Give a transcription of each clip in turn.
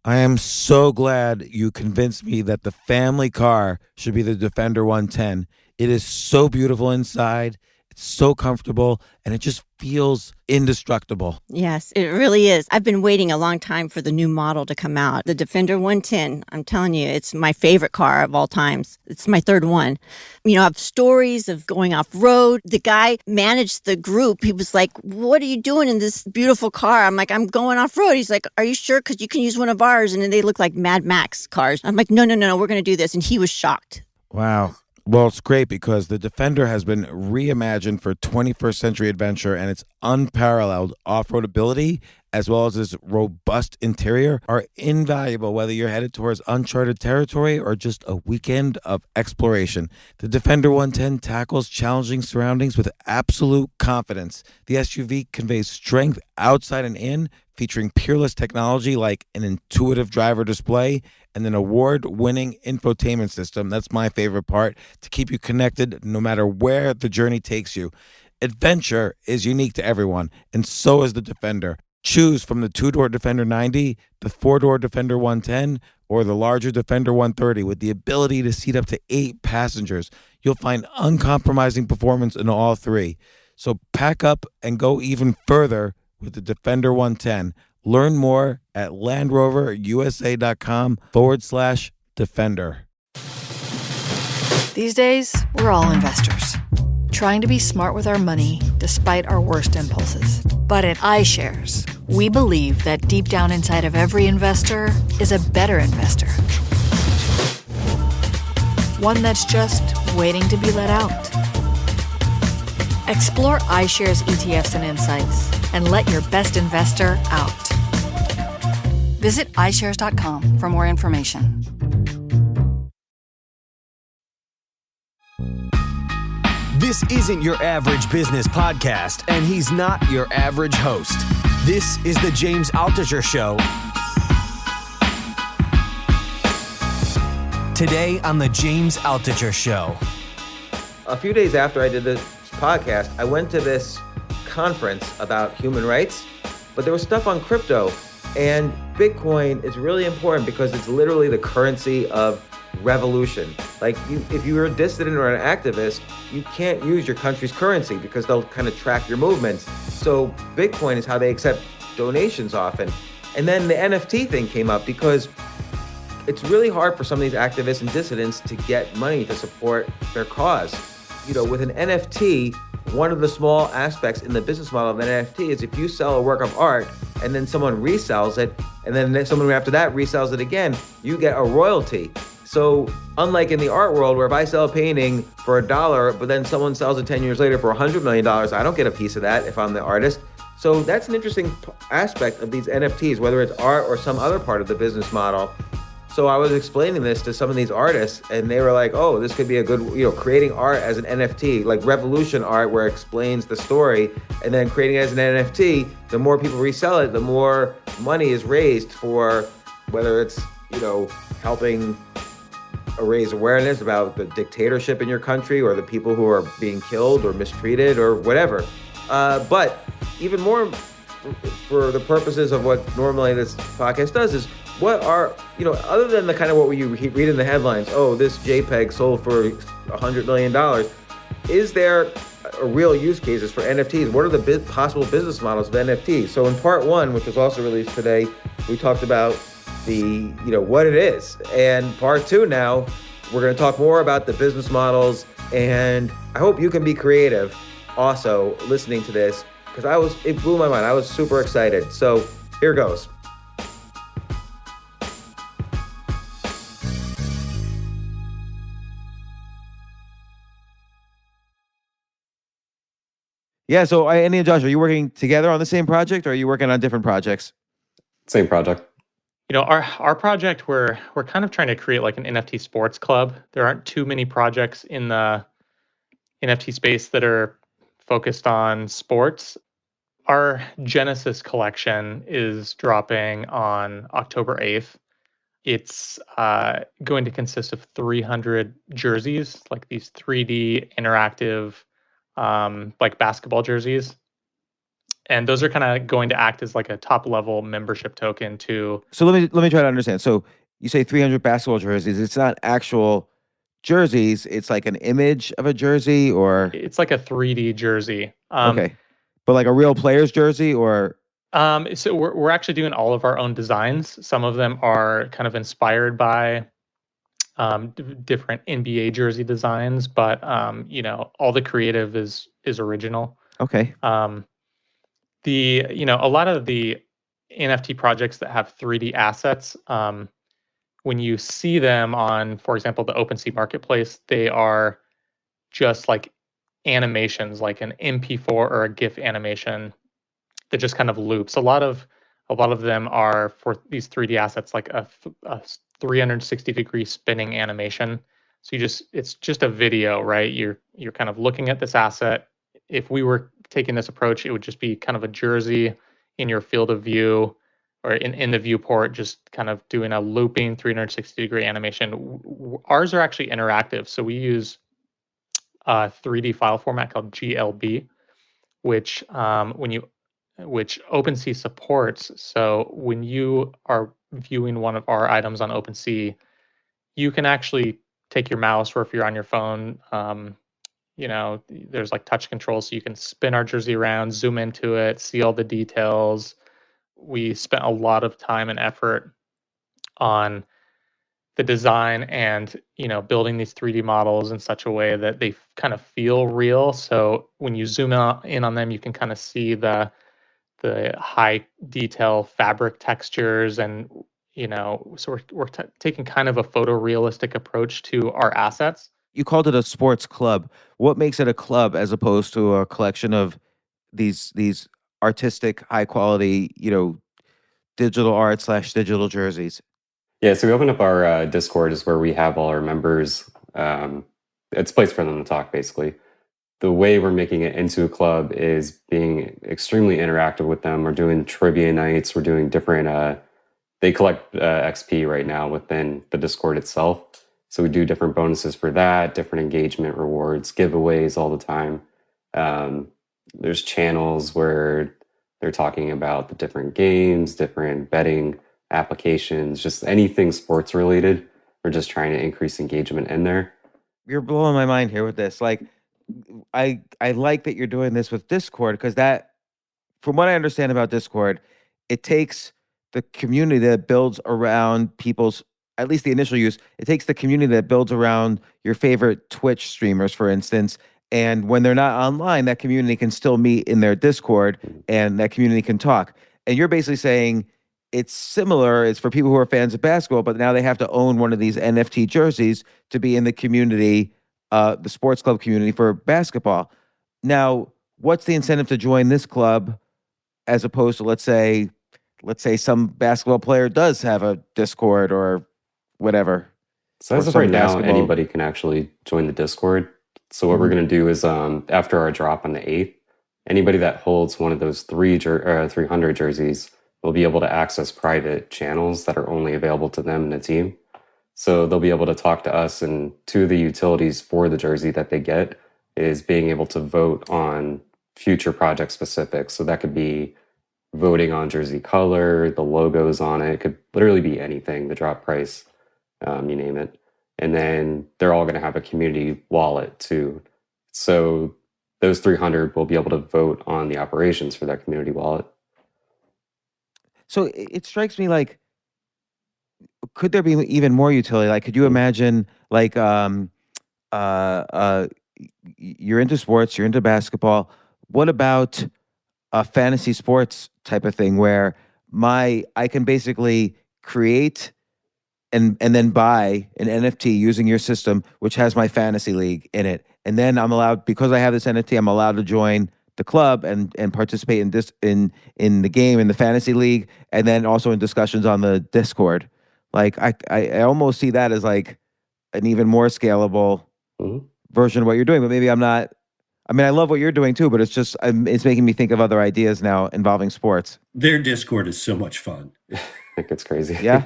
I am so glad you convinced me that the family car should be the Defender 110. It is so beautiful inside, it's so comfortable, and it just feels indestructible. Yes, it really is. I've been waiting a long time for the new model to come out. The Defender 110, I'm telling you, it's my favorite car of all times. It's my third one. You know, I have stories of going off road. The guy managed the group. He was like, "What are you doing in this beautiful car?" I'm like, "I'm going off road." He's like, "Are you sure? Because you can use one of ours." And then they look like Mad Max cars. I'm like, "No, no, no, no, we're going to do this." And he was shocked. Wow. Well, it's great because the Defender has been reimagined for 21st century adventure, and its unparalleled off-road ability as well as its robust interior are invaluable whether you're headed towards uncharted territory or just a weekend of exploration. The Defender 110 tackles challenging surroundings with absolute confidence. The SUV conveys strength outside and in, featuring peerless technology like an intuitive driver display and an award-winning infotainment system. That's my favorite part, to keep you connected no matter where the journey takes you. Adventure is unique to everyone, and so is the Defender. Choose from the two-door Defender 90, the four-door Defender 110, or the larger Defender 130 with the ability to seat up to 8 passengers. You'll find uncompromising performance in all three. So pack up and go even further with the Defender 110. Learn more at LandRoverUSA.com/Defender. These days, we're all investors, trying to be smart with our money despite our worst impulses. But at iShares, we believe that deep down inside of every investor is a better investor. One that's just waiting to be let out. Explore iShares ETFs and insights and let your best investor out. Visit iShares.com for more information. This isn't your average business podcast, and he's not your average host. This is the James Altucher Show. Today on the James Altucher Show. A few days after I did this podcast, I went to this conference about human rights, but there was stuff on crypto. And Bitcoin is really important because it's literally the currency of revolution. Like, if you're a dissident or an activist, you can't use your country's currency because they'll kind of track your movements. So Bitcoin is how they accept donations often. And then the NFT thing came up because it's really hard for some of these activists and dissidents to get money to support their cause. You know, with an NFT, one of the small aspects in the business model of an NFT is if you sell a work of art and then someone resells it, and then someone after that resells it again, you get a royalty. So unlike in the art world, where if I sell a painting for $1, but then someone sells it 10 years later for $100 million, I don't get a piece of that if I'm the artist. So that's an interesting aspect of these NFTs, whether it's art or some other part of the business model. So I was explaining this to some of these artists, and they were like, oh, this could be a good, creating art as an NFT, like revolution art where it explains the story, and then creating it as an NFT, the more people resell it, the more money is raised for whether it's, helping raise awareness about the dictatorship in your country or the people who are being killed or mistreated or whatever. But even more for the purposes of what normally this podcast does is, what are, other than the kind of what you read in the headlines, oh, this JPEG sold for $100 million, is there a real use cases for NFTs? What are the possible business models of NFTs? So in part one, which was also released today, we talked about the, what it is. And part two now, we're going to talk more about the business models. And I hope you can be creative also listening to this, because it blew my mind. I was super excited. So here goes. Yeah, so Andy and Josh, are you working together on the same project, or are you working on different projects? Same project. Our project, we're kind of trying to create like an NFT sports club. There aren't too many projects in the NFT space that are focused on sports. Our Genesis collection is dropping on October 8th. It's going to consist of 300 jerseys, like these 3D interactive like basketball jerseys. And those are kind of going to act as like a top level membership token to. So let me try to understand. So you say 300 basketball jerseys. It's not actual jerseys. It's like an image of a jersey, or It's like a 3D jersey. okay, but like a real player's jersey, or So we're actually doing all of our own designs. Some of them are kind of inspired by different NBA jersey designs, but all the creative is original. okay. A lot of the NFT projects that have 3D assets, when you see them on, for example, the OpenSea marketplace, they are just like animations, like an MP4 or a GIF animation that just kind of loops. A lot of them are for these 3D assets, like a 360-degree spinning animation. So it's just a video, right? You're kind of looking at this asset. If we were taking this approach, it would just be kind of a jersey in your field of view or in the viewport, just kind of doing a looping 360-degree animation. Ours are actually interactive. So we use a 3D file format called GLB, which OpenSea supports. So when you are viewing one of our items on OpenSea, you can actually take your mouse, or if you're on your phone, there's like touch controls, so you can spin our jersey around, zoom into it, see all the details. We spent a lot of time and effort on the design and building these 3D models in such a way that they kind of feel real. So when you zoom in on them, you can kind of see the high detail fabric textures, and so we're taking kind of a photorealistic approach to our assets. You called it a sports club. What makes it a club as opposed to a collection of these artistic, high quality, digital art / digital jerseys? Yeah, so we opened up our Discord is where we have all our members. It's a place for them to talk, basically. The way we're making it into a club is being extremely interactive with them. We're doing trivia nights. We're doing different, they collect XP right now within the Discord itself. So we do different bonuses for that, different engagement rewards, giveaways all the time. There's channels where they're talking about the different games, different betting applications, just anything sports related. We're just trying to increase engagement in there. You're blowing my mind here with this. Like, I like that you're doing this with Discord, because that, from what I understand about Discord, it takes the community that builds around people's, at least the initial use, it takes the community that builds around your favorite Twitch streamers, for instance. And when they're not online, that community can still meet in their Discord and that community can talk. And you're basically saying it's similar. It's for people who are fans of basketball, but now they have to own one of these NFT jerseys to be in the community, the sports club community for basketball. Now, what's the incentive to join this club as opposed to, let's say some basketball player does have a Discord or whatever? So as of right now, anybody can actually join the Discord. So what we're going to do is after our drop on the 8th, anybody that holds one of those 300 jerseys will be able to access private channels that are only available to them and the team. So they'll be able to talk to us, and two of the utilities for the jersey that they get is being able to vote on future project specifics. So that could be voting on jersey color, the logos on it. It could literally be anything, the drop price, you name it. And then they're all going to have a community wallet too. So those 300 will be able to vote on the operations for that community wallet. So it strikes me like, could there be even more utility? Like, could you imagine, like, you're into sports, you're into basketball. What about a fantasy sports type of thing where I can basically create and then buy an NFT using your system, which has my fantasy league in it. And then I'm allowed, because I have this NFT, I'm allowed to join the club and participate in this in the game, in the fantasy league, and then also in discussions on the Discord. Like, I almost see that as like an even more scalable version of what you're doing. But maybe I'm not. I mean, I love what you're doing too, but it's just it's making me think of other ideas now involving sports. Their Discord is so much fun. I think it's crazy. Yeah.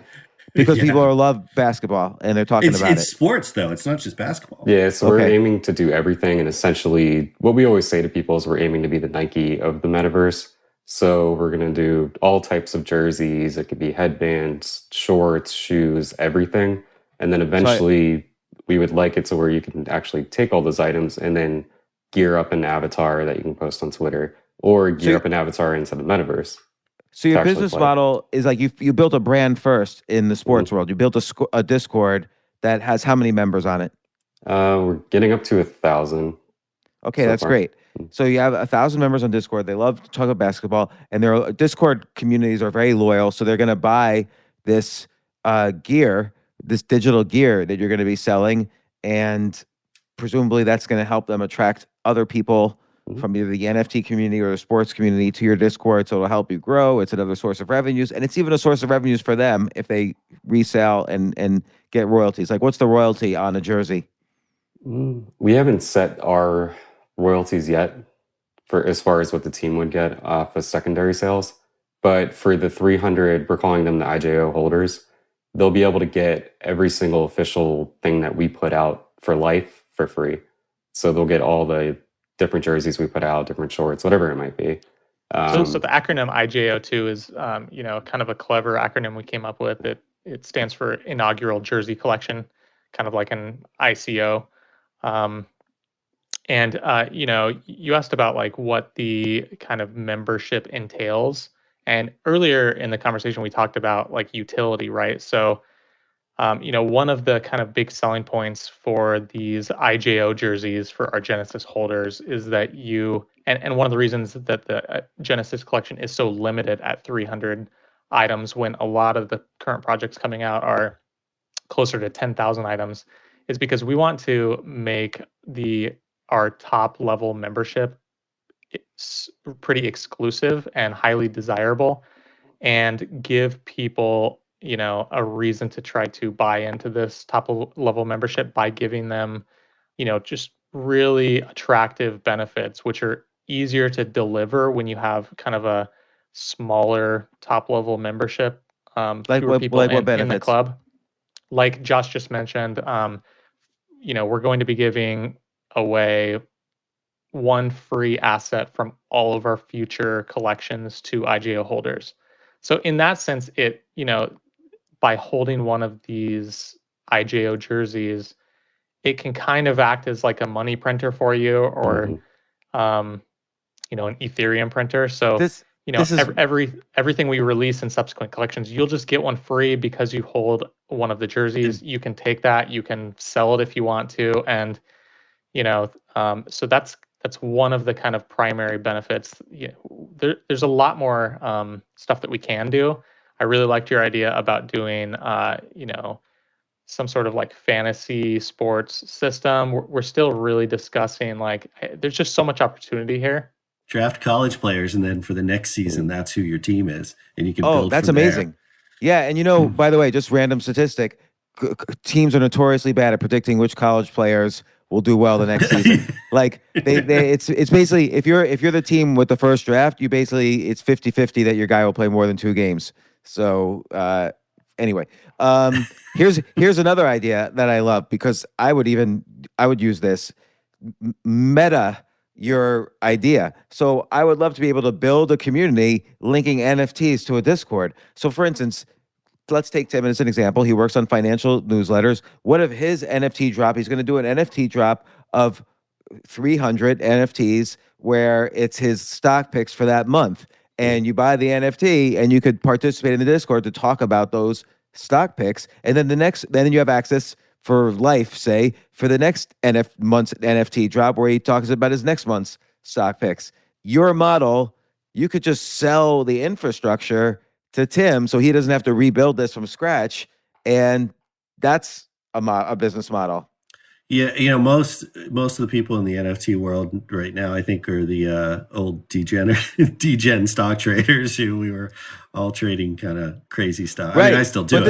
Because people love basketball and they're talking about it. It's sports, though. It's not just basketball. Yeah, so we're aiming to do everything. And essentially, what we always say to people is we're aiming to be the Nike of the metaverse. So we're going to do all types of jerseys. It could be headbands, shorts, shoes, everything. And then eventually we would like it to where you can actually take all those items and then gear up an avatar that you can post on Twitter, or gear up an avatar into the metaverse. So your business model is like you built a brand first in the sports world. You built a Discord that has how many members on it? We're getting up to 1,000. Okay, that's great. So you have 1,000 members on Discord. They love to talk about basketball, and their Discord communities are very loyal. So they're going to buy this gear, this digital gear that you're going to be selling, and presumably that's going to help them attract other people from either the NFT community or the sports community to your Discord. So it'll help you grow. It's another source of revenues, and it's even a source of revenues for them if they resell and get royalties. Like, what's the royalty on a jersey? We haven't set our royalties yet for as far as what the team would get off of secondary sales. But for the 300, we're calling them the IJO holders, they'll be able to get every single official thing that we put out for life for free. So they'll get all the different jerseys we put out, different shorts, whatever it might be. So the acronym IJO2 is, kind of a clever acronym we came up with. It stands for Inaugural Jersey Collection, kind of like an ICO. You asked about like what the kind of membership entails. And earlier in the conversation, we talked about like utility, right? So, one of the kind of big selling points for these IJO jerseys for our Genesis holders is that and one of the reasons that the Genesis collection is so limited at 300 items when a lot of the current projects coming out are closer to 10,000 items is because we want to make our top level membership pretty exclusive and highly desirable, and give people a reason to try to buy into this top level membership by giving them just really attractive benefits, which are easier to deliver when you have kind of a smaller top level membership, fewer people in the club. Like Josh just mentioned, we're going to be giving away one free asset from all of our future collections to IJO holders. So in that sense, by holding one of these IJO jerseys, it can kind of act as like a money printer for you, or an Ethereum printer. So everything we release in subsequent collections, you'll just get one free because you hold one of the jerseys. You can take that, you can sell it if you want to, and so that's one of the kind of primary benefits. There's a lot more stuff that we can do. I really liked your idea about doing some sort of like fantasy sports system. We're still really discussing, like, there's just so much opportunity here. Draft college players, and then for the next season, that's who your team is, and you can build. That's from amazing. There. Yeah, and by the way, just random statistic: teams are notoriously bad at predicting which college players will do well the next season. Like it's basically if you're the team with the first draft, it's 50-50 that your guy will play more than 2 games. So anyway, here's another idea that I love, because I would use this meta your idea. So I would love to be able to build a community linking NFTs to a Discord. So for instance, let's take Tim as an example. He works on financial newsletters. What if his NFT drop, he's going to do an NFT drop of 300 NFTs where it's his stock picks for that month. And you buy the NFT and you could participate in the Discord to talk about those stock picks. And then then you have access for life, say, for the next month's NFT drop where he talks about his next month's stock picks. Your model, you could just sell the infrastructure to Tim so he doesn't have to rebuild this from scratch. And that's a business model. Yeah, most of the people in the NFT world right now, I think, are the old degen stock traders who we were all trading kind of crazy stuff. Right. I mean, I still do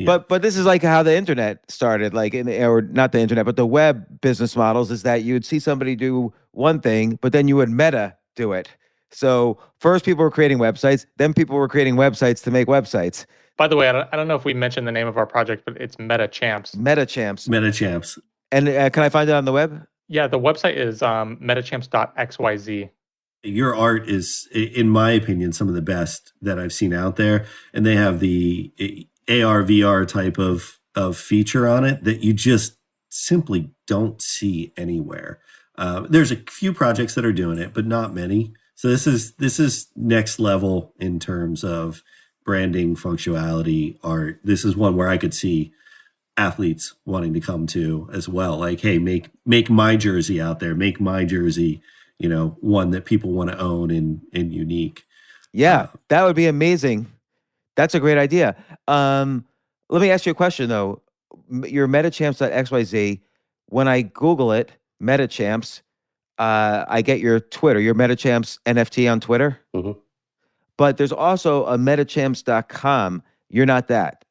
but this is like how the internet started, or not the internet, but the web business models is that you would see somebody do one thing, but then you would meta do it. So first people were creating websites, then people were creating websites to make websites. By the way, I don't know if we mentioned the name of our project, but it's MetaChamps. MetaChamps. And can I find it on the web? Yeah, the website is metachamps.xyz. Your art is, in my opinion, some of the best that I've seen out there. And they have the AR, VR type of feature on it that you just simply don't see anywhere. There's a few projects that are doing it, but not many. So this is next level in terms of branding, functionality, art. This is one where I could see athletes wanting to come to as well. Like, hey, make my jersey out there, make my jersey, one that people want to own and unique. Yeah, that would be amazing. That's a great idea. Let me ask you a question though. Your metachamps.xyz, when I Google it, metachamps, I get your Twitter, your metachamps NFT on Twitter. Mm-hmm. But there's also a metachamps.com. You're not that.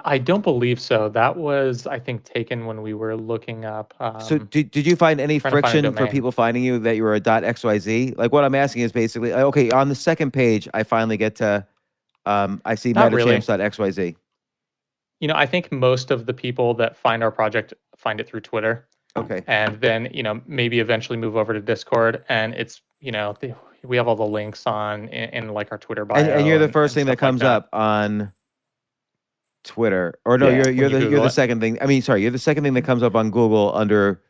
I don't believe so. That was, I think, taken when we were looking up. So did you find any trying to find a friction for domain. people finding you that you were a .xyz? Like what I'm asking is basically, okay, on the second page, I finally get to, I see Not really. metachamps.xyz. I think most of the people that find our project find it through Twitter. Okay. And then, maybe eventually move over to Discord. And it's, we have all the links on in like our Twitter bio. And you're the first and thing that stuff like comes up on Twitter. Or no, Yeah, you're when you the Google it. second thing. I mean, sorry, you're the second thing that comes up on Google under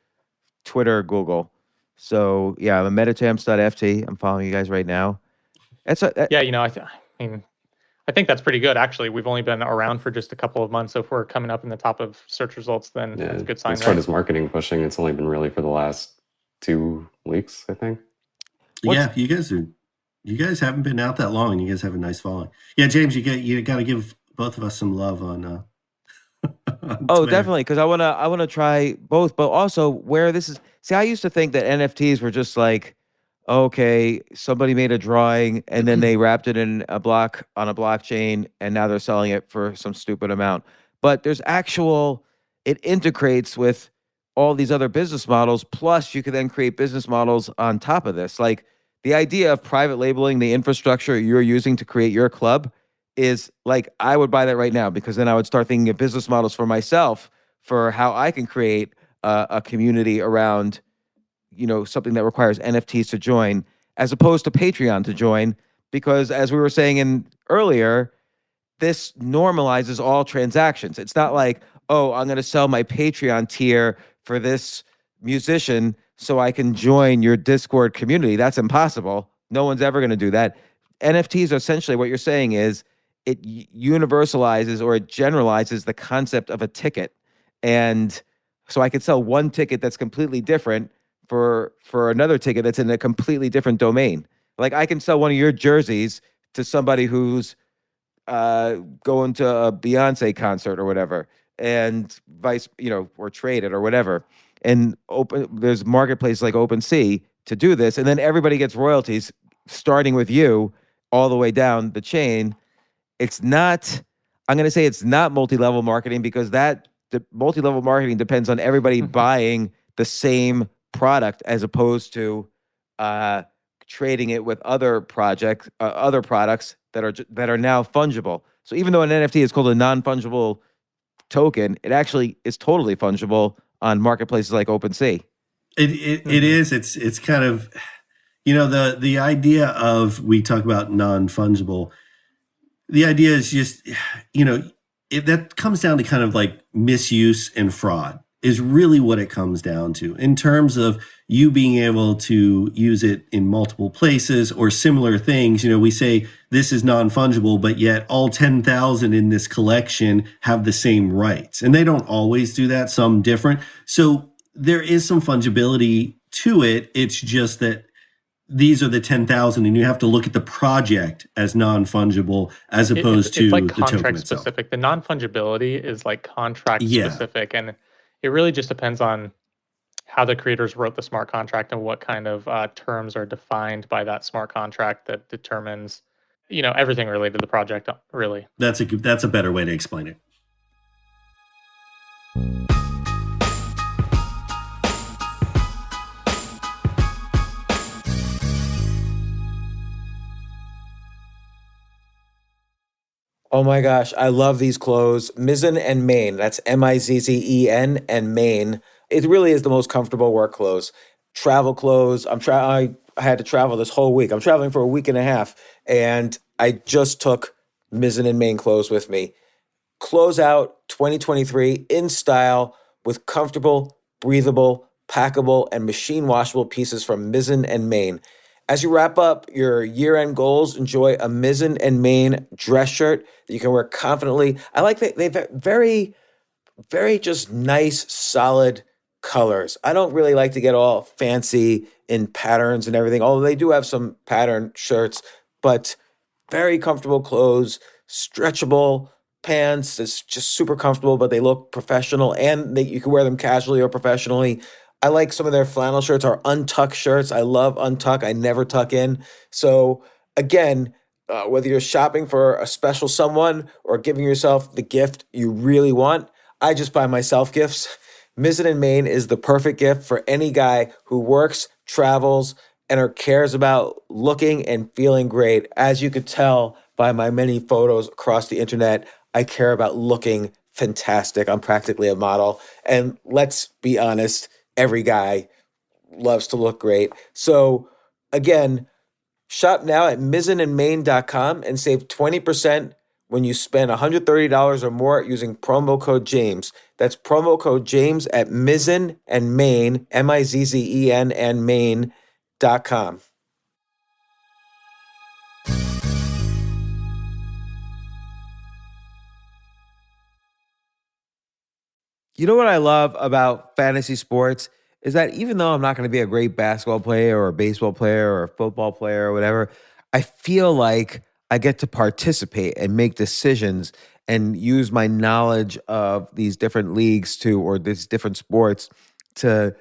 Twitter, Google. So yeah, I'm a metachamps.ft. I'm following you guys right now. Yeah, I think that's pretty good, actually. We've only been around for just a couple of months. So if we're coming up in the top of search results, then that's a good sign, as far right? as marketing pushing, it's only been really for the last 2 weeks, I think. Yeah, you guys haven't been out that long, and you guys have a nice following. Yeah, James, you got to give both of us some love on. on Oh, Twitter. definitely, because I wanna try both, but also where this is. See, I used to think that NFTs were just like, okay, somebody made a drawing and then they wrapped it in a block on a blockchain, and now they're selling it for some stupid amount. But there's it integrates with all these other business models. Plus, you can then create business models on top of this. Like the idea of private labeling the infrastructure you're using to create your club is like, I would buy that right now, because then I would start thinking of business models for myself for how I can create a community around, something that requires NFTs to join, as opposed to Patreon to join, because as we were saying earlier, this normalizes all transactions. It's not like, oh, I'm going to sell my Patreon tier for this musician so I can join your Discord community. That's impossible. No one's ever going to do that. NFTs are essentially, what you're saying is, it universalizes or it generalizes the concept of a ticket. And so I could sell one ticket that's completely different for another ticket that's in a completely different domain. Like I can sell one of your jerseys to somebody who's going to a Beyonce concert or whatever, and or trade it or whatever. And there's marketplaces like OpenSea to do this, and then everybody gets royalties starting with you all the way down the chain. It's not, I'm going to say it's not multi-level marketing, because the multi-level marketing depends on everybody buying the same product, as opposed to trading it with other products that are now fungible. So even though an NFT is called a non-fungible token, it actually is totally fungible on marketplaces like OpenSea. It is. It's kind of, the idea of, we talk about non-fungible. The idea is just, that comes down to kind of like misuse and fraud is really what it comes down to, in terms of you being able to use it in multiple places or similar things. We say this is non-fungible, but yet all 10,000 in this collection have the same rights, and they don't always do that, some different. So there is some fungibility to it. It's just that these are the 10,000, and you have to look at the project as non-fungible as opposed to it's like the token contract itself. specific. The non-fungibility is like contract specific, and it really just depends on how the creators wrote the smart contract and what kind of terms are defined by that smart contract that determines, everything related to the project. Really, that's a better way to explain it. Oh my gosh, I love these clothes. Mizzen and Main. That's Mizzen and Main. It really is the most comfortable work clothes. travel clothes. I had to travel this whole week. I'm traveling for a week and a half, and I just took Mizzen and Main clothes with me. Close out 2023 in style with comfortable, breathable, packable, and machine washable pieces from Mizzen and Main. As you wrap up your year-end goals, enjoy a Mizzen and Main dress shirt that you can wear confidently. I like that they've very just nice, solid colors. I don't really like to get all fancy in patterns and everything, although they do have some pattern shirts, but very comfortable clothes, stretchable pants. It's just super comfortable, but they look professional and you can wear them casually or professionally. I like some of their flannel shirts or untuck shirts. I love untuck. I never tuck in. So again, whether you're shopping for a special someone or giving yourself the gift you really want, I just buy myself gifts. Mizzen and Main is the perfect gift for any guy who works, travels, and or cares about looking and feeling great. As you could tell by my many photos across the internet, I care about looking fantastic. I'm practically a model. And let's be honest, every guy loves to look great. So again, shop now at mizzenandmain.com and save 20% when you spend $130 or more using promo code James. That's promo code James at Mizzen and Main, Mizzen and Main.com. You know what I love about fantasy sports is that even though I'm not going to be a great basketball player or a baseball player or a football player or whatever, I feel like I get to participate and make decisions and use my knowledge of these different leagues or these different sports to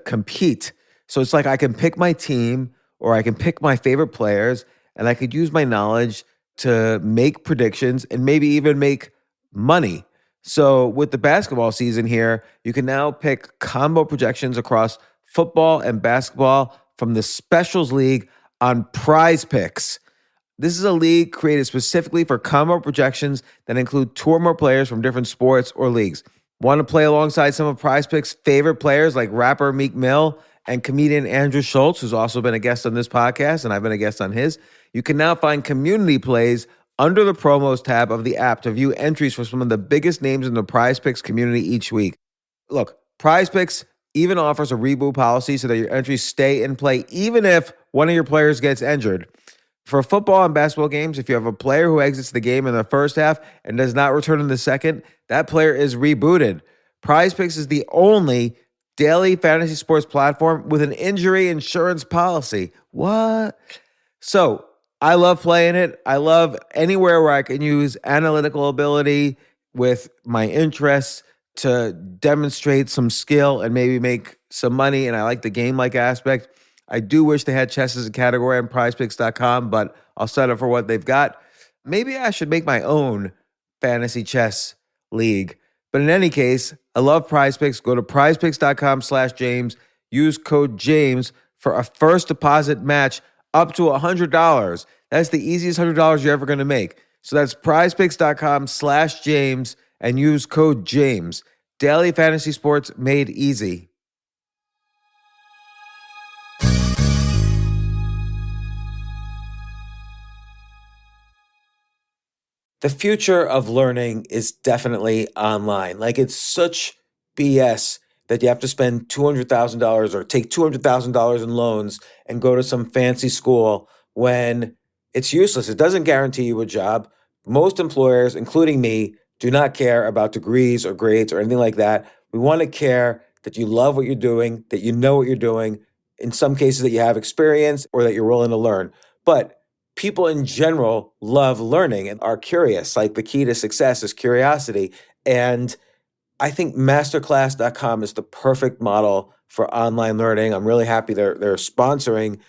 compete. So it's like I can pick my team or I can pick my favorite players and I could use my knowledge to make predictions and maybe even make money. So with the basketball season here, you can now pick combo projections across football and basketball from the Specials League on Prize Picks. This is a league created specifically for combo projections that include two or more players from different sports or leagues. Want to play alongside some of Prize Picks' favorite players like rapper Meek Mill and comedian Andrew Schultz, who's also been a guest on this podcast, and I've been a guest on his? You can now find community plays under the promos tab of the app to view entries for some of the biggest names in the Prize Picks community each week. Look, Prize Picks even offers a reboot policy so that your entries stay in play even if one of your players gets injured. For football and basketball games, if you have a player who exits the game in the first half and does not return in the second, that player is rebooted. Prize Picks is the only daily fantasy sports platform with an injury insurance policy. What? So I love playing it. I love anywhere where I can use analytical ability with my interests to demonstrate some skill and maybe make some money. And I like the game-like aspect. I do wish they had chess as a category on prizepicks.com, but I'll settle for what they've got. Maybe I should make my own fantasy chess league. But in any case, I love Prize Picks. Go to prizepicks.com/James. Use code James for a first deposit match up to $100. That's the easiest $100 you're ever going to make. So that's prizepicks.com/James and use code James. Daily fantasy sports made easy. The future of learning is definitely online. Like, it's such BS that you have to spend $200,000 or take $200,000 in loans and go to some fancy school when it's useless. It doesn't guarantee you a job. Most employers, including me, do not care about degrees or grades or anything like that. We want to care that you love what you're doing, that you know what you're doing, in some cases that you have experience or that you're willing to learn. But people in general love learning and are curious. Like, the key to success is curiosity. And I think masterclass.com is the perfect model for online learning. I'm really happy they're sponsoring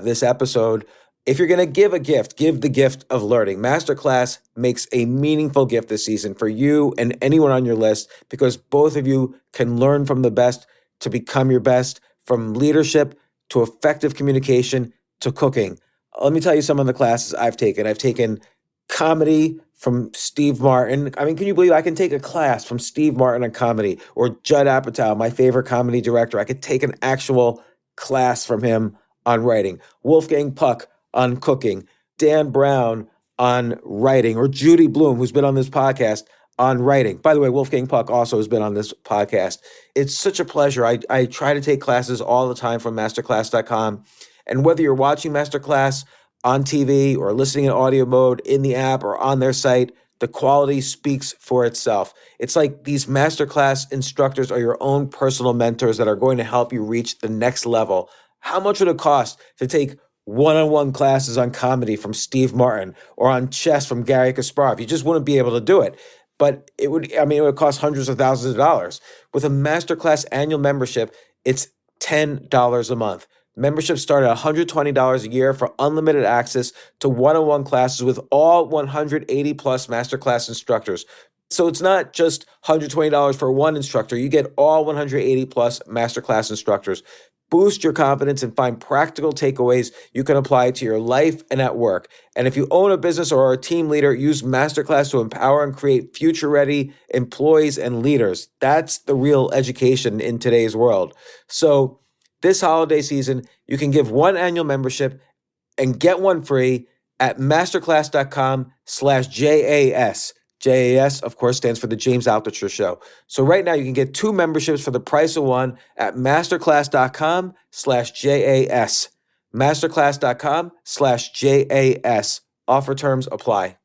this episode. If you're going to give a gift, give the gift of learning. Masterclass makes a meaningful gift this season for you and anyone on your list, because both of you can learn from the best to become your best, from leadership to effective communication to cooking. Let me tell you some of the classes I've taken. I've taken comedy from Steve Martin. I mean, can you believe I can take a class from Steve Martin on comedy, or Judd Apatow, my favorite comedy director? I could take an actual class from him on writing, Wolfgang Puck on cooking, Dan Brown on writing, or Judy Bloom, who's been on this podcast, on writing. By the way, Wolfgang Puck also has been on this podcast. It's such a pleasure. I try to take classes all the time from masterclass.com. And whether you're watching Masterclass on TV or listening in audio mode in the app or on their site, the quality speaks for itself. It's like these Masterclass instructors are your own personal mentors that are going to help you reach the next level. How much would it cost to take one-on-one classes on comedy from Steve Martin or on chess from Gary Kasparov? You just wouldn't be able to do it. But it would cost hundreds of thousands of dollars. With a Masterclass annual membership, it's $10 a month. Memberships start at $120 a year for unlimited access to one-on-one classes with all 180 plus Masterclass instructors. So it's not just $120 for one instructor. You get all 180 plus Masterclass instructors. Boost your confidence and find practical takeaways you can apply to your life and at work. And if you own a business or are a team leader, use Masterclass to empower and create future-ready employees and leaders. That's the real education in today's world. So this holiday season, you can give one annual membership and get one free at masterclass.com/JAS. JAS, of course, stands for the James Altucher Show. So right now you can get 2 memberships for the price of one at masterclass.com/JAS. Masterclass.com/JAS. Offer terms apply.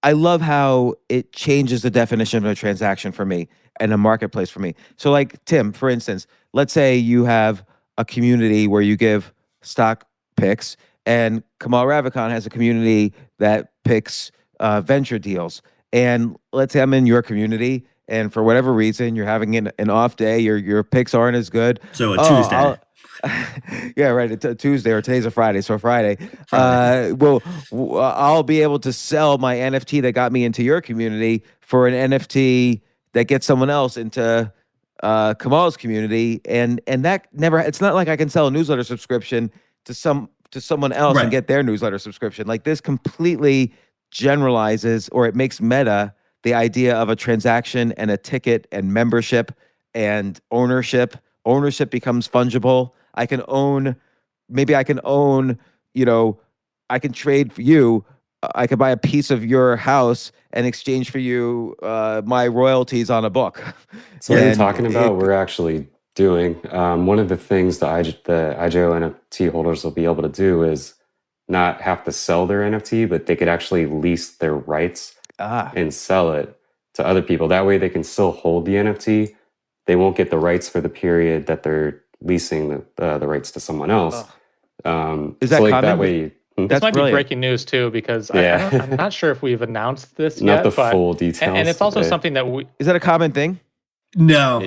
I love how it changes the definition of a transaction for me and a marketplace for me. So like Tim, for instance, let's say you have a community where you give stock picks, and Kamal Ravikant has a community that picks venture deals. And let's say I'm in your community, and for whatever reason, you're having an off day, your picks aren't as good. So Tuesday. Yeah, right. It's a Tuesday, or today's a Friday. So Friday. I'll be able to sell my NFT that got me into your community for an NFT that gets someone else into Kamal's community, and that never. It's not like I can sell a newsletter subscription to someone else and get their newsletter subscription. Like, this completely generalizes, or it makes meta the idea of a transaction and a ticket and membership and ownership. Ownership becomes fungible. I can own, I can trade for you. I could buy a piece of your house and exchange for you my royalties on a book. So what you're talking about, we're actually doing. One of the things the IJO NFT holders will be able to do is not have to sell their NFT, but they could actually lease their rights and sell it to other people. That way they can still hold the NFT. They won't get the rights for the period that they're leasing the rights to someone else. Is that so like common? that way? This might brilliant. be breaking news too, because I'm not sure if we've announced this Not yet. the full details. And it's also something that we... Is that a common thing? No.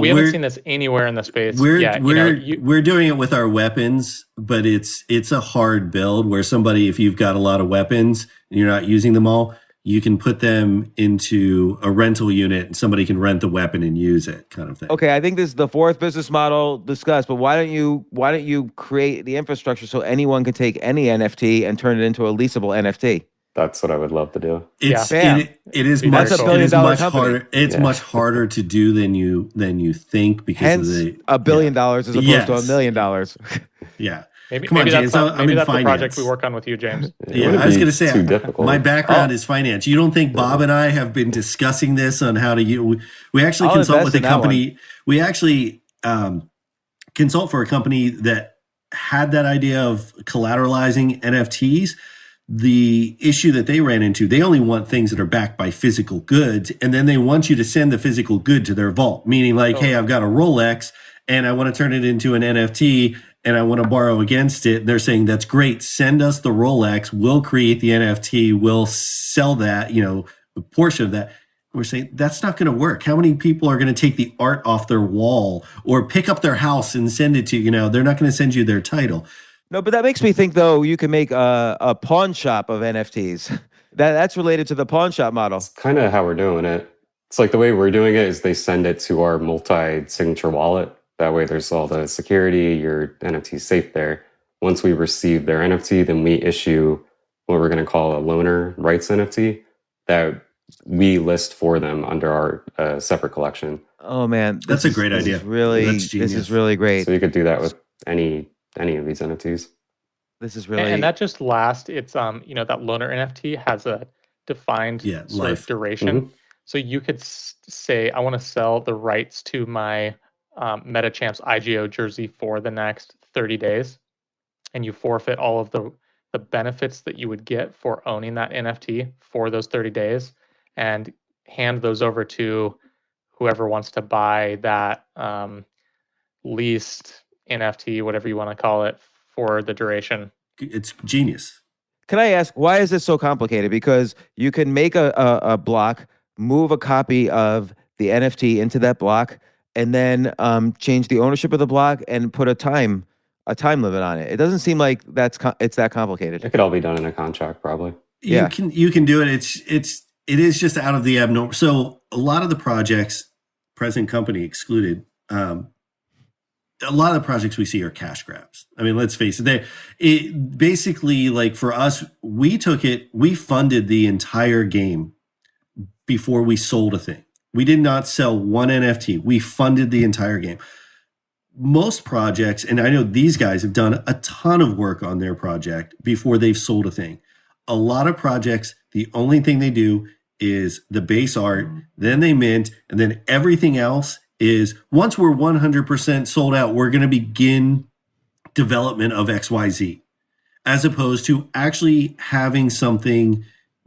We haven't seen this anywhere in the space yet. We're doing it with our weapons, but it's a hard build where somebody, if you've got a lot of weapons and you're not using them all, you can put them into a rental unit and somebody can rent the weapon and use it, kind of thing. Okay, I think this is the fourth business model discussed, but why don't you create the infrastructure so anyone can take any NFT and turn it into a leasable NFT? That's what I would love to do. It is much harder. It's much harder to do than you think, because hence $1 billion as opposed to $1 million. Yeah. Maybe James, that's the finance. project we work on with you, James. Yeah, I was going to say, too difficult. My background is finance. You don't think Bob and I have been discussing this on how to use? We actually consult with a company. We actually consult for a company that had that idea of collateralizing NFTs. The issue that they ran into, they only want things that are backed by physical goods, and then they want you to send the physical good to their vault, meaning like, hey, I've got a Rolex and I want to turn it into an NFT and I want to borrow against it. They're saying, that's great. Send us the Rolex. We'll create the NFT. We'll sell that, a portion of that. We're saying that's not going to work. How many people are going to take the art off their wall or pick up their house and send it to, they're not going to send you their title. No, but that makes me think, though, you can make a pawn shop of NFTs. That's related to the pawn shop model. It's kind of how we're doing it. It's like the way we're doing it is they send it to our multi-signature wallet. That way there's all the security, your NFT safe there. Once we receive their NFT, then we issue what we're going to call a loaner rights NFT that we list for them under our separate collection. Oh man, That's a great idea. This is Genius. really great. So you could do that with any of these NFTs. This is really, And that just lasts. It's that loaner NFT has a defined sort life. of duration. So you could say, I want to sell the rights to my Meta Champs IGO jersey for the next 30 days, and you forfeit all of the benefits that you would get for owning that NFT for those 30 days, and hand those over to whoever wants to buy that leased NFT, whatever you want to call it, for the duration. It's genius. Can I ask, why is this so complicated? Because you can make a block, move a copy of the NFT into that block, and then change the ownership of the block and put a time limit on it. It doesn't seem like it's that complicated. It could all be done in a contract, probably. Yeah. You can do it. It is just out of the abnormal. So a lot of the projects, present company excluded, a lot of the projects we see are cash grabs. I mean, let's face it. It basically, like for us, we funded the entire game before we sold a thing. We did not sell one NFT. We funded the entire game. Most projects, and I know these guys have done a ton of work on their project before they've sold a thing. A lot of projects, the only thing they do is the base art, then they mint, and then everything else is, once we're 100% sold out, we're going to begin development of XYZ, as opposed to actually having something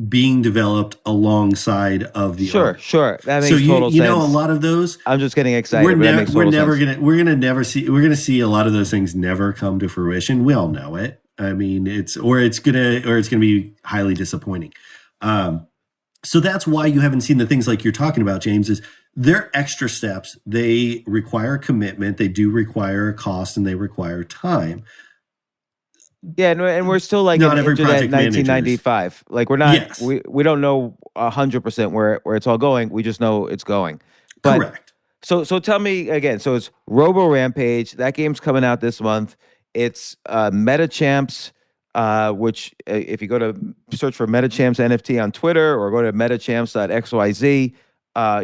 being developed alongside of the art. Sure. That makes so total sense. You know, a lot of those. I'm just getting excited. We're but gonna see a lot of those things never come to fruition. We all know it. I mean, it's gonna be highly disappointing. So that's why you haven't seen the things like you're talking about, James. Is they're extra steps. They require commitment. They do require a cost, and they require time. Yeah, and we're still like not in every internet project 1995. Like we're not. Yes. We don't know 100% where it's all going. We just know it's going. But, correct. So tell me again. So it's Robo Rampage. That game's coming out this month. It's Meta Champs, which if you go to search for Meta Champs NFT on Twitter or go to metachamps.xyz,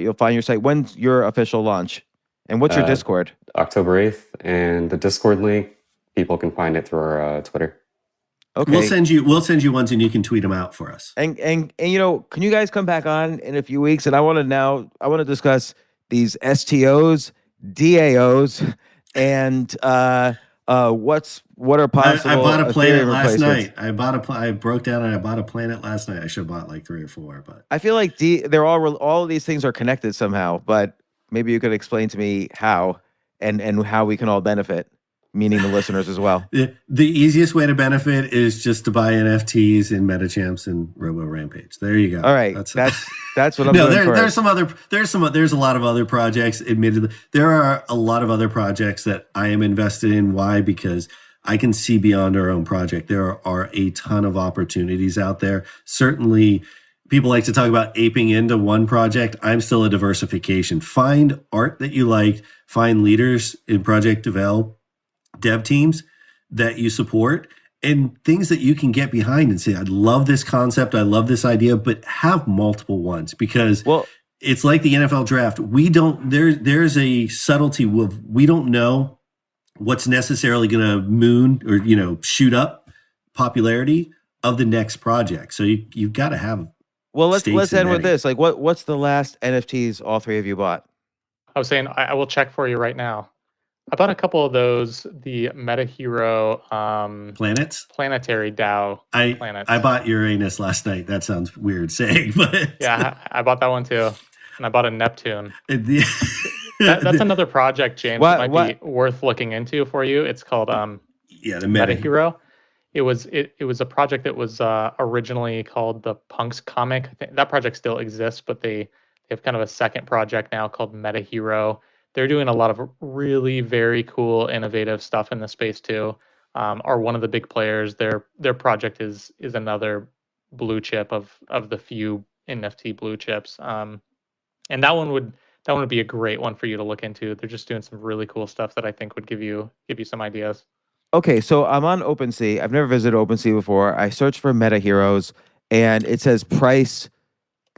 you'll find your site. When's your official launch? And what's your Discord? October 8th. And the Discord link, people can find it through our Twitter. Okay. We'll send you ones and you can tweet them out for us. And can you guys come back on in a few weeks? And I want to discuss these STOs, DAOs, and what are possible. I bought a planet last replacements. night. I broke down and I bought a planet last night. I should have bought like 3 or 4, but I feel like they're all of these things are connected somehow. But maybe you could explain to me how and how we can all benefit. Meaning the listeners as well. The easiest way to benefit is just to buy NFTs in MetaChamps and Robo Rampage. There you go. All right, that's what I'm doing. There's a lot of other projects. Admittedly, there are a lot of other projects that I am invested in. Why? Because I can see beyond our own project. There are a ton of opportunities out there. Certainly, people like to talk about aping into one project. I'm still a diversification. Find art that you like. Find leaders in project dev teams that you support and things that you can get behind and say, I love this concept. I love this idea, but have multiple ones because it's like the NFL draft. There's a subtlety of, we don't know what's necessarily going to shoot up popularity of the next project. So you've got to have. Well, let's end with this. Like what's the last NFTs all three of you bought? I was saying, I will check for you right now. I bought a couple of those, the Meta Hero planets, planetary DAO planets. I bought Uranus last night. That sounds weird saying, but yeah, I bought that one too, and I bought a Neptune. That's another project, James. That might be worth looking into for you. It's called the Meta Hero. It was a project that was originally called the Punks comic. I think that project still exists, but they have kind of a second project now called Meta Hero. They're doing a lot of really very cool, innovative stuff in the space too. Are one of the big players. Their project is another blue chip of the few NFT blue chips. And that one would be a great one for you to look into. They're just doing some really cool stuff that I think would give you some ideas. Okay, so I'm on OpenSea. I've never visited OpenSea before. I searched for Meta Heroes, and it says price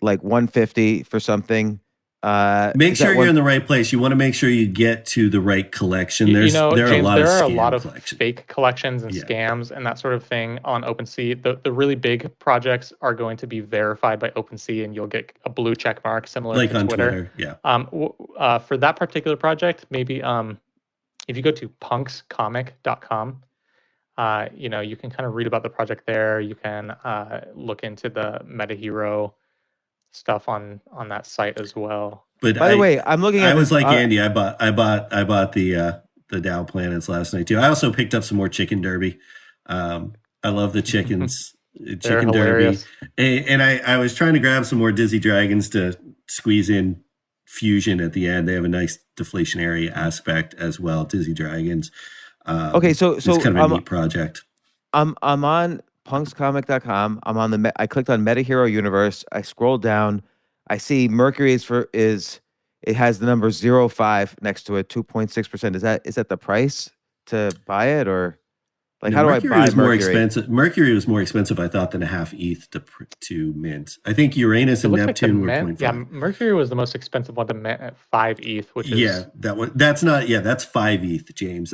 like 150 for something. Make Is that sure you're one? in the right place. You want to make sure you get to the right collection. There are a James, lot of there are a lot scam of collections. fake collections and Yeah. scams and that sort of thing on OpenSea. The really big projects are going to be verified by OpenSea, and you'll get a blue check mark similar Like to on Twitter. Twitter. Yeah. For that particular project, maybe if you go to punkscomic.com, you can kind of read about the project there. You can look into the meta hero stuff on that site as well. But By the way, I'm looking at I was this. like Andy. I bought the Dow Planets last night too. I also picked up some more Chicken Derby. I love the chickens. They're Chicken Derby. hilarious. And I was trying to grab some more Dizzy Dragons to squeeze in fusion at the end. They have a nice deflationary aspect as well. Dizzy Dragons. Okay, so it's kind of a neat project. I'm on punkscomic.com. I'm on I clicked on Meta Hero Universe. I scrolled down. I see Mercury it has the number 05 next to it, 2.6%. Is that the price to buy it, or like how do I buy was more Mercury? expensive. Mercury was more expensive, I thought, than a half ETH to mint. I think Uranus and Neptune were 0.5. Yeah, Mercury was the most expensive one to mint at 5 ETH, which is that one. That's not. Yeah, that's 5 ETH, James.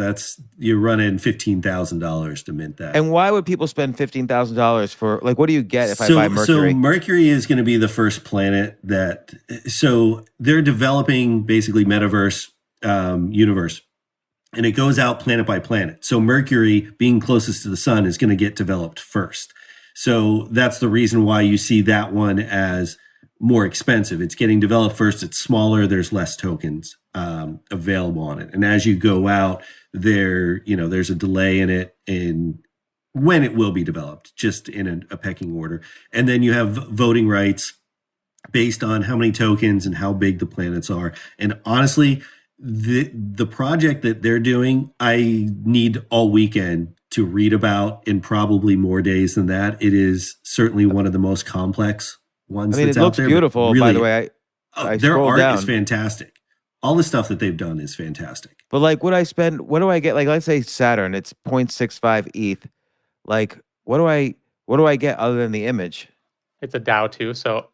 You're running $15,000 to mint that. And why would people spend $15,000 for like? What do you get if I buy Mercury? So Mercury is going to be the first planet that. So they're developing basically metaverse universe. And it goes out planet by planet. So Mercury, being closest to the sun, is going to get developed first. So that's the reason why you see that one as more expensive. It's getting developed first. It's smaller. There's less tokens available on it. And as you go out, there's a delay in it in when it will be developed, just in a pecking order. And then you have voting rights based on how many tokens and how big the planets are. And honestly, the project that they're doing, I need all weekend to read about, in probably more days than that. It is certainly one of the most complex ones. I mean, that's it looks out there, beautiful. really, by the way, their art down. is fantastic. All the stuff that they've done is fantastic. But like, what do I get? Like, let's say Saturn, it's 0.65 ETH. Like, what do I get other than the image? It's a DAO too. So,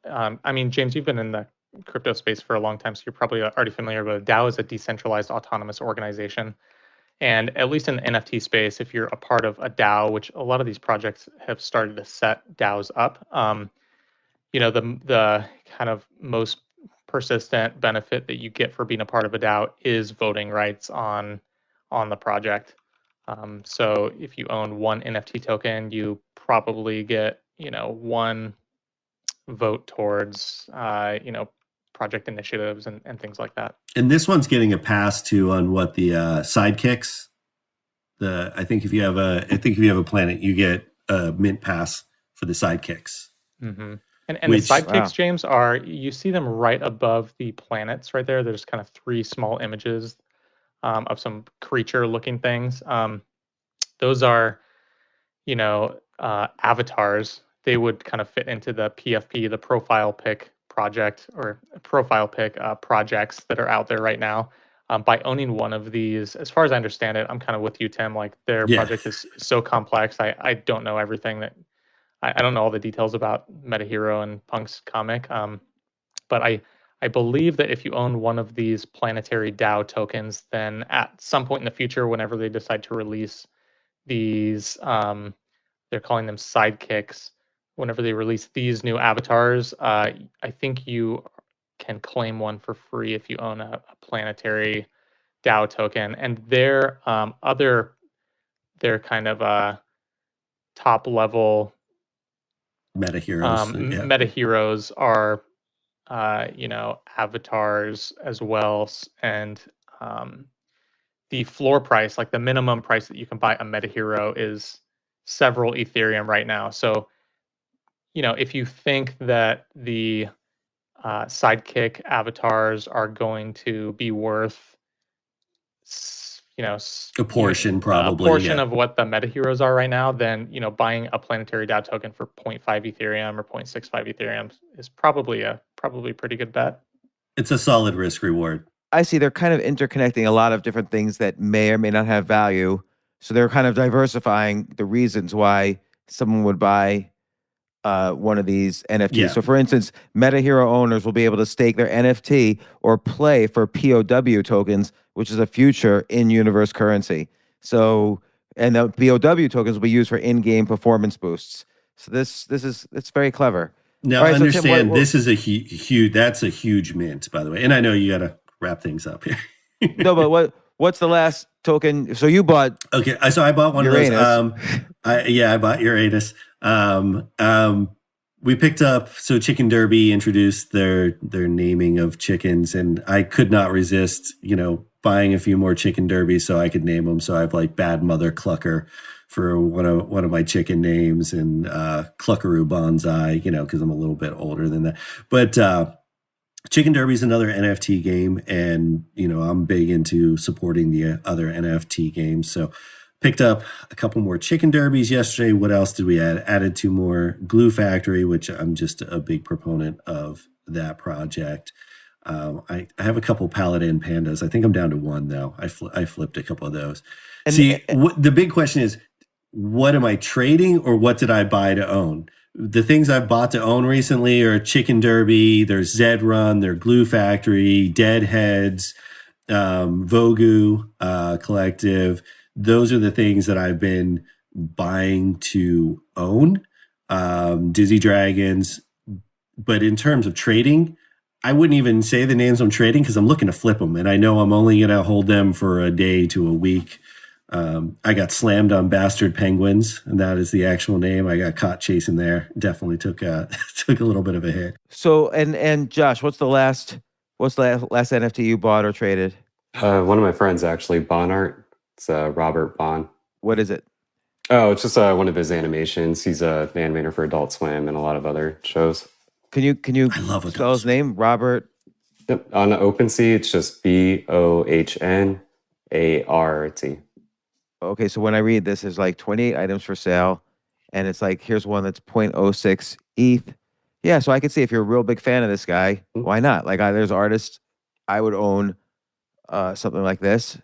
James, you've been in the crypto space for a long time, so you're probably already familiar with it. DAO is a decentralized autonomous organization. And at least in the NFT space, if you're a part of a DAO, which a lot of these projects have started to set DAOs up, the kind of most persistent benefit that you get for being a part of a DAO is voting rights on the project. So if you own one NFT token, you probably get one vote towards project initiatives and things like that. And this one's getting a pass too on what the sidekicks. I think if you have a planet, you get a mint pass for the sidekicks. Mm-hmm. And the sidekicks, James, you see them right above the planets right there. There's kind of 3 small images of some creature-looking things. Those are, avatars. They would kind of fit into the PFP, the profile pick project or profile pick projects that are out there right now. By owning one of these, as far as I understand it, I'm kind of with you, Tim. Like their project is so complex. I don't know everything that I don't know all the details about MetaHero and Punk's comic. But I believe that if you own one of these planetary DAO tokens, then at some point in the future, whenever they decide to release these, they're calling them sidekicks. Whenever they release these new avatars, I think you can claim one for free if you own a planetary DAO token. And their kind of top level meta heroes. Meta heroes are avatars as well, and the floor price, like the minimum price that you can buy a meta hero, is several Ethereum right now. So if you think that the sidekick avatars are going to be worth a portion probably a portion of what the meta heroes are right now, then buying a planetary DAO token for 0.5 Ethereum or 0.65 Ethereum is probably a pretty good bet. It's a solid risk reward. I see they're kind of interconnecting a lot of different things that may or may not have value. So they're kind of diversifying the reasons why someone would buy one of these NFTs. Yeah. So for instance, Meta Hero owners will be able to stake their NFT or play for POW tokens, which is a future in-universe currency. So, and the POW tokens will be used for in-game performance boosts. So it's very clever. Now, All right, so Tim, understand this is a huge, that's a huge mint, by the way. And I know you got to wrap things up here. No, but what's the last token? So you bought. Okay, so I bought one Uranus. of those. I bought Uranus. We picked up, so Chicken Derby introduced their naming of chickens, and I could not resist, buying a few more Chicken Derbies so I could name them. So I have like Bad Mother Clucker for one of my chicken names, and Cluckaroo Bonsai, because I'm a little bit older than that. But Chicken Derby is another NFT game, and I'm big into supporting the other NFT games. So picked up a couple more Chicken Derbies yesterday. What else did we add? Added 2 more Glue Factory, which I'm just a big proponent of that project. I have a couple Paladin Pandas. I think I'm down to 1 though. I flipped a couple of those. And the big question is, what am I trading, or what did I buy to own? The things I've bought to own recently are Chicken Derby, there's Zed Run, there's Glue Factory, Deadheads, Vogu Collective. Those are the things that I've been buying to own. Dizzy Dragons. But in terms of trading, I wouldn't even say the names I'm trading because I'm looking to flip them. And I know I'm only going to hold them for a day to a week. I got slammed on Bastard Penguins, and that is the actual name. I got caught chasing there. Definitely took a little bit of a hit. So and Josh, what's the last NFT you bought or traded? One of my friends actually, Bonart. It's Robert Bon. What is it? Oh, it's just one of his animations. He's a animator for Adult Swim and a lot of other shows. Can you I love spell his name? Robert. Yep. On OpenSea, it's just BOHNART. Okay, so when I read this, there's like 28 items for sale, and it's like, here's one that's 0.06 ETH. Yeah, so I could see if you're a real big fan of this guy, why not? Like, there's artists I would own something like this,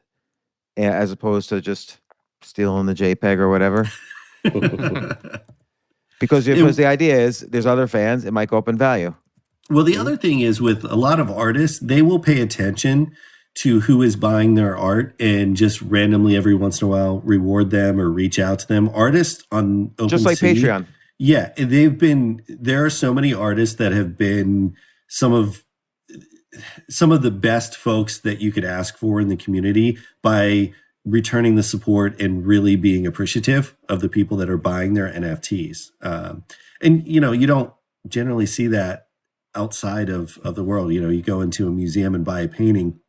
as opposed to just stealing the JPEG or whatever. because the idea is there's other fans, it might go up in value. Well, the other thing is with a lot of artists, they will pay attention to who is buying their art and just randomly every once in a while reward them or reach out to them. Artists on OpenSea, just like Patreon. Yeah, there are so many artists that have been some of the best folks that you could ask for in the community by returning the support and really being appreciative of the people that are buying their NFTs. And you don't generally see that outside of the world. You go into a museum and buy a painting.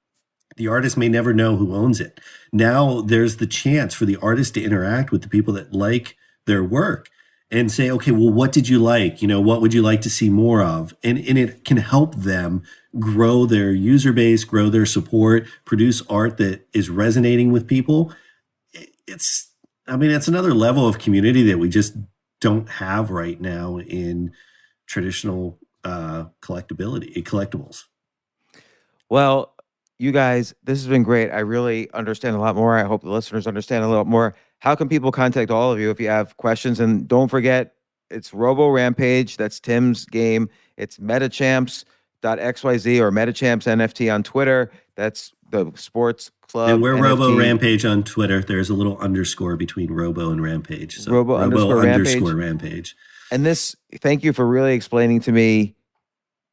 The artist may never know who owns it. Now there's the chance for the artist to interact with the people that like their work and say, okay, well, what did you like? What would you like to see more of? And it can help them grow their user base, grow their support, produce art that is resonating with people. It's another level of community that we just don't have right now in traditional collectibles. Well, you guys, this has been great. I really understand a lot more. I hope the listeners understand a little more. How can people contact all of you if you have questions? And don't forget, it's Robo Rampage. That's Tim's game. It's metachamps.xyz or metachamps NFT on Twitter. That's the sports club. And we're NFT. Robo Rampage on Twitter. There's a little underscore between Robo and Rampage. So Robo underscore Rampage. And thank you for really explaining to me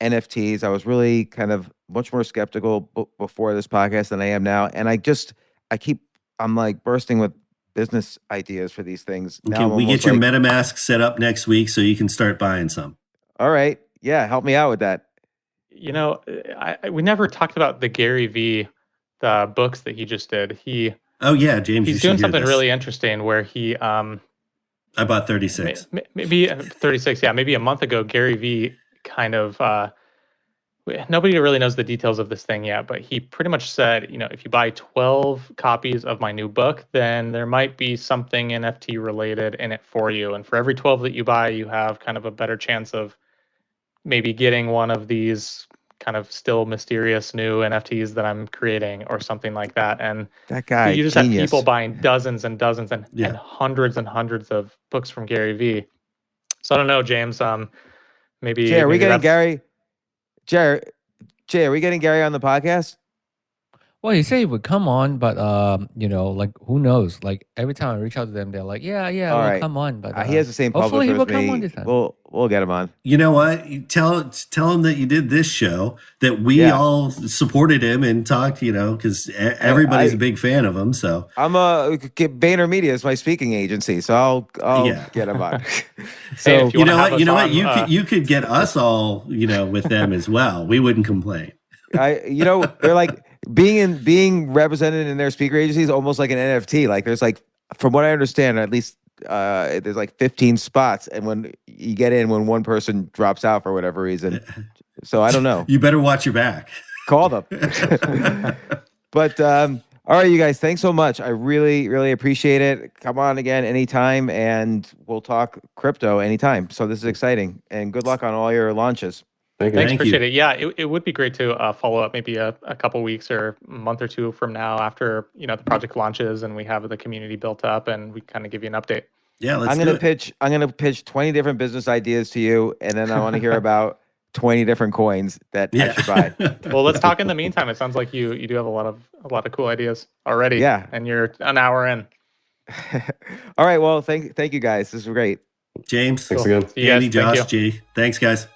NFTs. I was really kind of much more skeptical before this podcast than I am now. And I'm like bursting with business ideas for these things. Okay, we get your MetaMask set up next week so you can start buying some. All right. Yeah, help me out with that. We never talked about the Gary V, the books that he just did. James, he's doing something really interesting where he I bought 36. Maybe 36, yeah. Maybe a month ago, Gary V kind of nobody really knows the details of this thing yet, but he pretty much said, if you buy 12 copies of my new book, then there might be something NFT related in it for you. And for every 12 that you buy, you have kind of a better chance of maybe getting one of these kind of still mysterious new NFTs that I'm creating or something like that. And That guy, you just genius. have people buying dozens and dozens and hundreds of books from Gary Vee. So I don't know, James. Maybe Jay, are we getting that's- Gary? Jay, are we getting Gary on the podcast? Well, he said he would come on, but like who knows? Like every time I reach out to them, they're like, "Yeah, All we'll right. come on." But He has the same hopefully publisher he will as come me. on this time. We'll get him on. You know what? You tell him that you did this show, that we all supported him and talked, because everybody's a big fan of him. So I'm VaynerMedia is my speaking agency, so I'll get him on. So Hey, if you know wanna what? have us on, You could get us all, with them as well. We wouldn't complain. they're like being represented in their speaker agency is almost like an NFT. Like there's like, from what I understand, at least there's like 15 spots, and when you get in, when one person drops out for whatever reason, so I don't know. You better watch your back. Call them. But all right, you guys, thanks so much. I really, really appreciate it. Come on again anytime, and we'll talk crypto anytime. So this is exciting, and good luck on all your launches. Thank you. Thanks, Thank appreciate you. it. Yeah, it would be great to follow up maybe a couple weeks or a month or two from now after the project launches and we have the community built up, and we kind of give you an update. Yeah, let's I'm do gonna it. I'm gonna pitch 20 different business ideas to you, and then I want to hear about 20 different coins that I should buy. Well, let's talk in the meantime. It sounds like you do have a lot of cool ideas already. Yeah. And you're an hour in. All right. Well, thank you guys. This is great. James, Thanks again. See you guys. Andy, Thank Josh, you. G. Thanks, guys.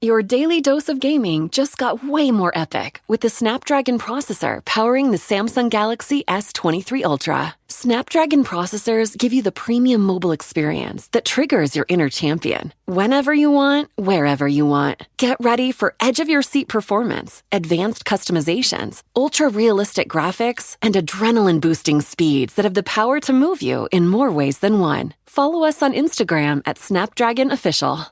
Your daily dose of gaming just got way more epic with the Snapdragon processor powering the Samsung Galaxy S23 Ultra. Snapdragon processors give you the premium mobile experience that triggers your inner champion. Whenever you want, wherever you want. Get ready for edge-of-your-seat performance, advanced customizations, ultra-realistic graphics, and adrenaline-boosting speeds that have the power to move you in more ways than one. Follow us on Instagram at Snapdragon Official.